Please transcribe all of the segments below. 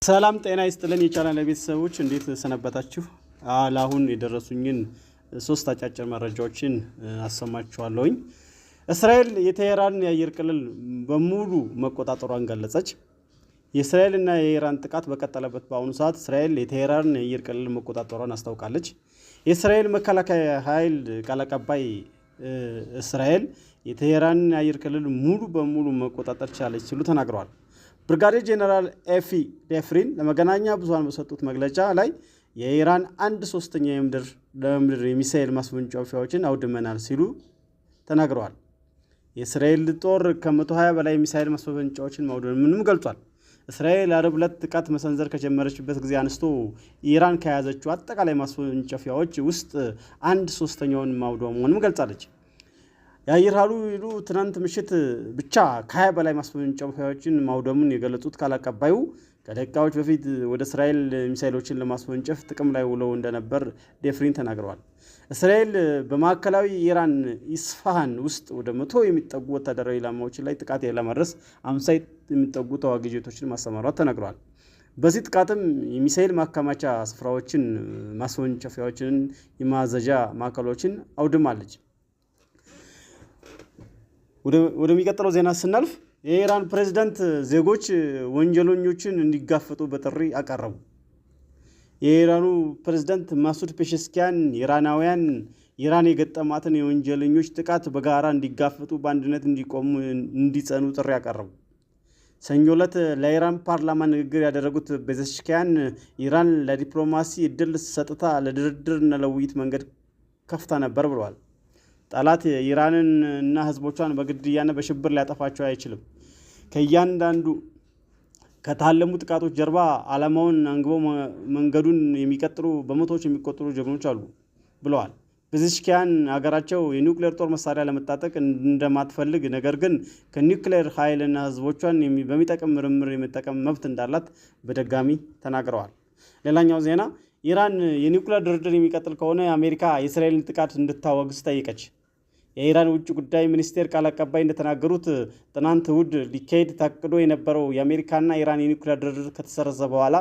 ሰላም ጤና ይስጥልን የቻናል ቤተሰቦች እንዴት ሰነበታችሁ? አሁን የደረሱኝን ሶስት አጫጭር መረጃዎችን አሰማችኋለሁኝ። እስራኤል የቴህራን የአየር ክልል በሙሉ መቆጣጠሯን ገለጸች። የእስራኤልና የኢራን ጥቃት በቀጠለበት በአሁኑ ሰዓት እስራኤል የቴህራን የአየር ክልል መቆጣጠሯን አስታውቃለች። የእስራኤል መከላከያ ኃይል ቃል አቀባይ እስራኤል የቴህራን የአየር ክልል ሙሉ በሙሉ መቆጣጠር ቻለች ሲሉ ተናግረዋል። ብርጋዴር ጄኔራል ኤፊ ዴፍሪን ለመገናኛ ብዙሃን በሰጡት መግለጫ ላይ የኢራን 1/3 የምድር የሚሳኤል ማስወንጨፊያዎችን አውድመናል ሲሉ ተናግረዋል። የእስራኤል ጦር ከ120 በላይ የሚሳኤል ማስወንጨፊያዎችን ማውደሙንም ገልጿል። እስራኤል ዓርብ ዕለት ጥቃት መሰንዘር ከጀመረችበት ጊዜ አንስቶ ኢራን ከያዘችው አጠቃላይ ማስወንጨፊያዎች ውስጥ 1/3ኛውን ማውደሙንም ገልጻለች። የአየር ኃይሉ ትናንት ምሽት ብቻ ከ20 በላይ ማስወንጨፊያዎችን ማውደሙን የገለጹት ቃል አቀባዩ ከደቂቃዎች በፊት ወደ እስራኤል ሚሳኤሎችን ለማስወንጨፍ ጥቅም ላይ ውለው እንደነበር ዴፍሪን ተናግረዋል። እስራኤል በማዕከላዊ ኢራን ኢስፋሃን ውስጥ ወደ 100 የሚጠጉ ወታደራዊ ኢላማዎች ላይ ጥቃት ለማድረስ 50 የሚጠጉ ተዋጊ ጄቶችን ማሰማሯት ተናግረዋል። በዚህ ጥቃትም የሚሳኤል ማከማቻ ስፍራዎችን፣ ማስወንጨፊያዎችን፣ የማዘዣ ማዕከሎችን አውድማለች። ወደሚቀጥለው ዜና ስናልፍ የኢራን ፕሬዝዳንት ዜጎች ወንጀለኞችን እንዲጋፈጡ በጥሪ አቀረቡ። የኢራኑ ፕሬዝዳንት ማሱድ ፔሼሽኪያን ኢራናውያን ኢራን የገጠማትን የወንጀለኞች ጥቃት በጋራ እንዲጋፈጡ በአንድነት እንዲቆሙ እንዲጸኑ ጥሪ አቀረቡ። ሰኞ ዕለት ለኢራን ፓርላማ ንግግር ያደረጉት ፔሼሽኪያን ኢራን ለዲፕሎማሲ እድል ሰጥታ ለድርድርና ለውይይት መንገድ ከፍታ ነበር ብለዋል። ጠላት ኢራንን እና ህዝቦቿን በግድያና በሽብር ሊያጠፋቸው አይችልም። ከእያንዳንዱ ከታለሙ ጥቃቶች ጀርባ ዓላማውን አንግበው መንገዱን የሚቀጥሉ በመቶዎች የሚቆጠሩ ጀግኖች አሉ ብለዋል። ፔሼሽኪያን ሀገራቸው የኒውክሌር ጦር መሳሪያ ለመታጠቅ እንደማትፈልግ፣ ነገር ግን ከኒውክሌር ኃይልና ህዝቦቿን በሚጠቅም ምርምር የመጠቀም መብት እንዳላት በድጋሚ ተናግረዋል። ሌላኛው ዜና ኢራን የኒውክሌር ድርድር የሚቀጥል ከሆነ አሜሪካ የእስራኤልን ጥቃት እንድታወግዝ ጠየቀች። የኢራን ውጭ ጉዳይ ሚኒስቴር ቃል አቀባይ እንደተናገሩት ትናንት እሁድ ሊካሄድ ታቅዶ የነበረው የአሜሪካና ኢራን የኒውክሌር ድርድር ከተሰረዘ በኋላ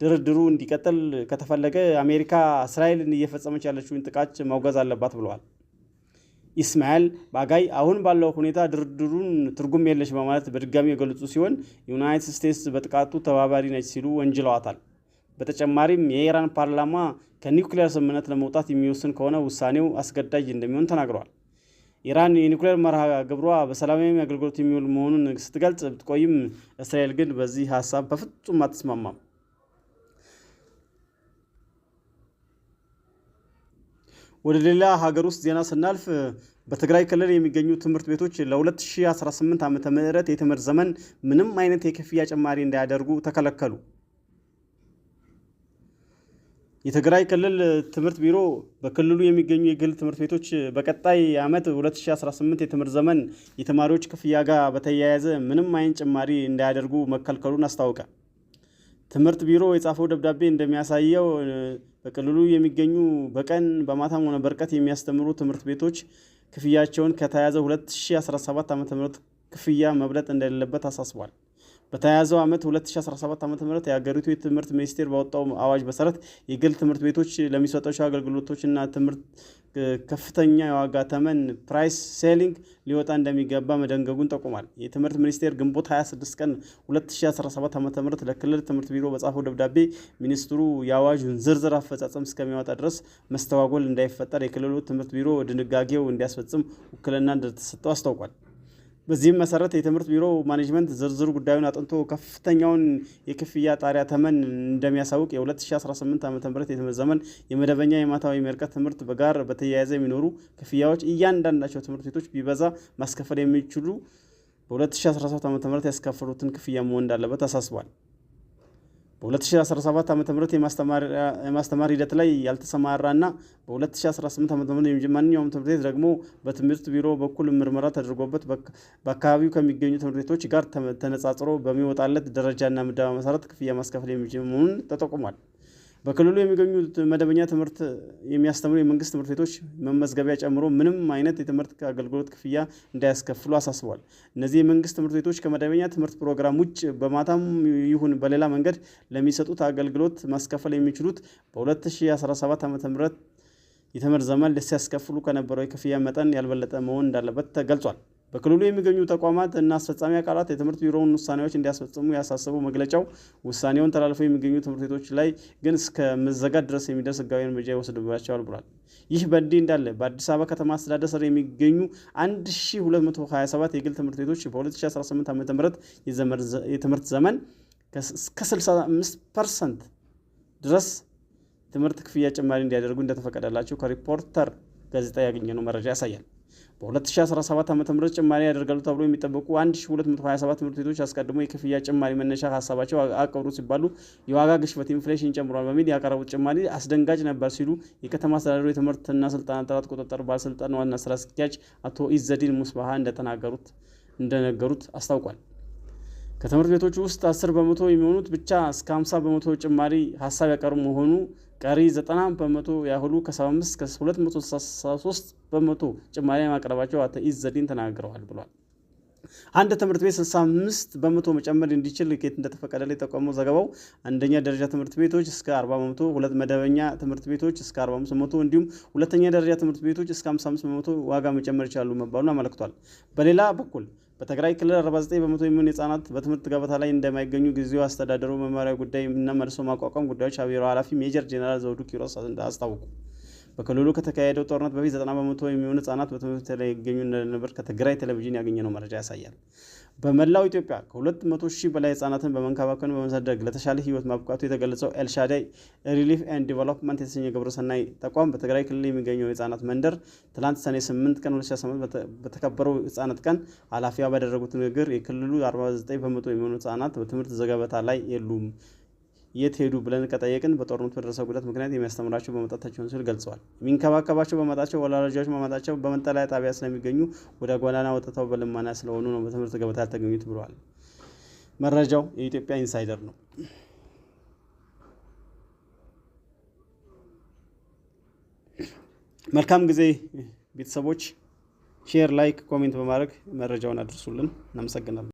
ድርድሩ እንዲቀጥል ከተፈለገ አሜሪካ እስራኤልን እየፈጸመች ያለችውን ጥቃት ማውገዝ አለባት ብለዋል። ኢስማኤል ባጋይ አሁን ባለው ሁኔታ ድርድሩን ትርጉም የለሽ በማለት በድጋሚ የገለጹ ሲሆን ዩናይትድ ስቴትስ በጥቃቱ ተባባሪ ነች ሲሉ ወንጅለዋታል። በተጨማሪም የኢራን ፓርላማ ከኒውክሌር ስምምነት ለመውጣት የሚወስን ከሆነ ውሳኔው አስገዳጅ እንደሚሆን ተናግረዋል። ኢራን የኒውክሌር መርሃ ግብሯ በሰላማዊ አገልግሎት የሚውል መሆኑን ስትገልጽ ብትቆይም እስራኤል ግን በዚህ ሀሳብ በፍጹም አትስማማም። ወደ ሌላ ሀገር ውስጥ ዜና ስናልፍ በትግራይ ክልል የሚገኙ ትምህርት ቤቶች ለ2018 ዓ.ም የትምህርት ዘመን ምንም አይነት የክፍያ ጭማሪ እንዳያደርጉ ተከለከሉ። የትግራይ ክልል ትምህርት ቢሮ በክልሉ የሚገኙ የግል ትምህርት ቤቶች በቀጣይ ዓመት 2018 የትምህርት ዘመን የተማሪዎች ክፍያ ጋር በተያያዘ ምንም አይነት ጭማሪ እንዳያደርጉ መከልከሉን አስታወቀ። ትምህርት ቢሮ የጻፈው ደብዳቤ እንደሚያሳየው በክልሉ የሚገኙ በቀን በማታም ሆነ በርቀት የሚያስተምሩ ትምህርት ቤቶች ክፍያቸውን ከተያዘው 2017 ዓ.ም ክፍያ መብለጥ እንደሌለበት አሳስቧል። በተያያዘው ዓመት 2017 ዓ.ም የሀገሪቱ የትምህርት ሚኒስቴር ባወጣው አዋጅ መሰረት የግል ትምህርት ቤቶች ለሚሰጧቸው አገልግሎቶችና ትምህርት ከፍተኛ የዋጋ ተመን ፕራይስ ሴሊንግ ሊወጣ እንደሚገባ መደንገጉን ጠቁሟል። የትምህርት ሚኒስቴር ግንቦት 26 ቀን 2017 ዓ.ም ለክልል ትምህርት ቢሮ በጻፈው ደብዳቤ ሚኒስትሩ የአዋጁን ዝርዝር አፈጻጸም እስከሚያወጣ ድረስ መስተጓጎል እንዳይፈጠር የክልሉ ትምህርት ቢሮ ድንጋጌው እንዲያስፈጽም ውክልና እንደተሰጠው አስታውቋል። በዚህም መሰረት የትምህርት ቢሮ ማኔጅመንት ዝርዝር ጉዳዩን አጥንቶ ከፍተኛውን የክፍያ ጣሪያ ተመን እንደሚያሳውቅ የ2018 ዓ.ም የትምህርት ዘመን የመደበኛ የማታዊ መርቀት ትምህርት ጋር በተያያዘ የሚኖሩ ክፍያዎች እያንዳንዳቸው ትምህርት ቤቶች ቢበዛ ማስከፈል የሚችሉ በ2017 ዓ.ም ያስከፈሉትን ክፍያ መሆን እንዳለበት አሳስቧል። በ2017 ዓ.ም የማስተማር ሂደት ላይ ያልተሰማራና በ2018 ዓ.ም ማንኛውም ትምህርት ቤት ደግሞ በትምህርት ቢሮ በኩል ምርመራ ተደርጎበት በአካባቢው ከሚገኙ ትምህርት ቤቶች ጋር ተነጻጽሮ በሚወጣለት ደረጃና ምደባ መሰረት ክፍያ ማስከፈል የሚችል መሆኑን ተጠቁሟል። በክልሉ የሚገኙት መደበኛ ትምህርት የሚያስተምሩ የመንግስት ትምህርት ቤቶች መመዝገቢያ ጨምሮ ምንም አይነት የትምህርት አገልግሎት ክፍያ እንዳያስከፍሉ አሳስበዋል። እነዚህ የመንግስት ትምህርት ቤቶች ከመደበኛ ትምህርት ፕሮግራም ውጭ በማታም ይሁን በሌላ መንገድ ለሚሰጡት አገልግሎት ማስከፈል የሚችሉት በ2017 ዓ.ም የትምህርት ዘመን ሲያስከፍሉ ከነበረው የክፍያ መጠን ያልበለጠ መሆን እንዳለበት ተገልጿል። በክልሉ የሚገኙ ተቋማት እና አስፈጻሚ አካላት የትምህርት ቢሮውን ውሳኔዎች እንዲያስፈጽሙ ያሳሰበው መግለጫው ውሳኔውን ተላልፈው የሚገኙ ትምህርት ቤቶች ላይ ግን እስከ መዘጋት ድረስ የሚደርስ ሕጋዊ እርምጃ ይወሰድባቸዋል ብሏል። ይህ በእንዲህ እንዳለ በአዲስ አበባ ከተማ አስተዳደር ስር የሚገኙ 1227 የግል ትምህርት ቤቶች በ2018 ዓ.ም የትምህርት ዘመን እስከ 65% ድረስ ትምህርት ክፍያ ጭማሪ እንዲያደርጉ እንደተፈቀደላቸው ከሪፖርተር ጋዜጣ ያገኘነው መረጃ ያሳያል። በ2017 ዓ.ም ጭማሪ ያደርጋሉ ተብሎ የሚጠበቁ 1227 ትምህርት ቤቶች አስቀድሞ የክፍያ ጭማሪ መነሻ ሀሳባቸው አቀሩ ሲባሉ የዋጋ ግሽበት ኢንፍሌሽን ጨምሯል በሚል ያቀረቡት ጭማሪ አስደንጋጭ ነበር ሲሉ የከተማ አስተዳደሩ የትምህርትና ስልጠና ጥራት ቁጥጥር ባለስልጣን ዋና ስራ አስኪያጅ አቶ ኢዘዲን ሙስባሃ እንደነገሩት አስታውቋል። ከትምህርት ቤቶች ውስጥ 10 በመቶ የሚሆኑት ብቻ እስከ 50 በመቶ ጭማሪ ሀሳብ ያቀሩ መሆኑ ቀሪ 90 በመቶ ያህሉ ከ75 እስከ 263 በመቶ ጭማሪ ማቅረባቸው አቶ ኢዘዲን ተናግረዋል ብሏል። አንድ ትምህርት ቤት 65 በመቶ መጨመር እንዲችል ከየት እንደተፈቀደለት የጠቆመው ዘገባው አንደኛ ደረጃ ትምህርት ቤቶች እስከ 40 በመቶ፣ ሁለት መደበኛ ትምህርት ቤቶች እስከ 45 በመቶ እንዲሁም ሁለተኛ ደረጃ ትምህርት ቤቶች እስከ 55 በመቶ ዋጋ መጨመር ይችላሉ መባሉን አመልክቷል። በሌላ በኩል በትግራይ ክልል 49 በመቶ የሚሆኑ ህጻናት በትምህርት ገበታ ላይ እንደማይገኙ ጊዜው አስተዳደሩ መመሪያ ጉዳይ እና መልሶ ማቋቋም ጉዳዮች ቢሮ ኃላፊ ሜጀር ጄኔራል ዘውዱ ኪሮስ አስታወቁ። በክልሉ ከተካሄደው ጦርነት በፊት 90 በመቶ የሚሆኑ ህጻናት በትምህርት ላይ ይገኙ እንደነበር ከትግራይ ቴሌቪዥን ያገኘነው መረጃ ያሳያል። በመላው ኢትዮጵያ ከ200,000 በላይ ህጻናትን በመንከባከብ በማሳደግ ለተሻለ ህይወት ማብቃቱ የተገለጸው ኤልሻዳይ ሪሊፍ ኤንድ ዲቨሎፕመንት የተሰኘ ግብረሰናይ ተቋም በትግራይ ክልል የሚገኘው የህጻናት መንደር ትላንት ሰኔ 8 ቀን 2018 በተከበረው ህጻናት ቀን ኃላፊዋ ባደረጉት ንግግር የክልሉ 49 በመቶ የሚሆኑ ህጻናት በትምህርት ገበታ ላይ የሉም፣ የት ሄዱ ብለን ከጠየቅን በጦርነቱ በደረሰው ጉዳት ምክንያት የሚያስተምራቸው በመጣታቸው ሲል ገልጸዋል። የሚንከባከባቸው በመጣቸው ወላጆች በመጣቸው በመጠለያ ጣቢያ ስለሚገኙ ወደ ጎዳና ወጥተው በልመና ስለሆኑ ነው በትምህርት ገበታ ያልተገኙት ብለዋል። መረጃው የኢትዮጵያ ኢንሳይደር ነው። መልካም ጊዜ ቤተሰቦች። ሼር፣ ላይክ፣ ኮሜንት በማድረግ መረጃውን አድርሱልን። እናመሰግናለን።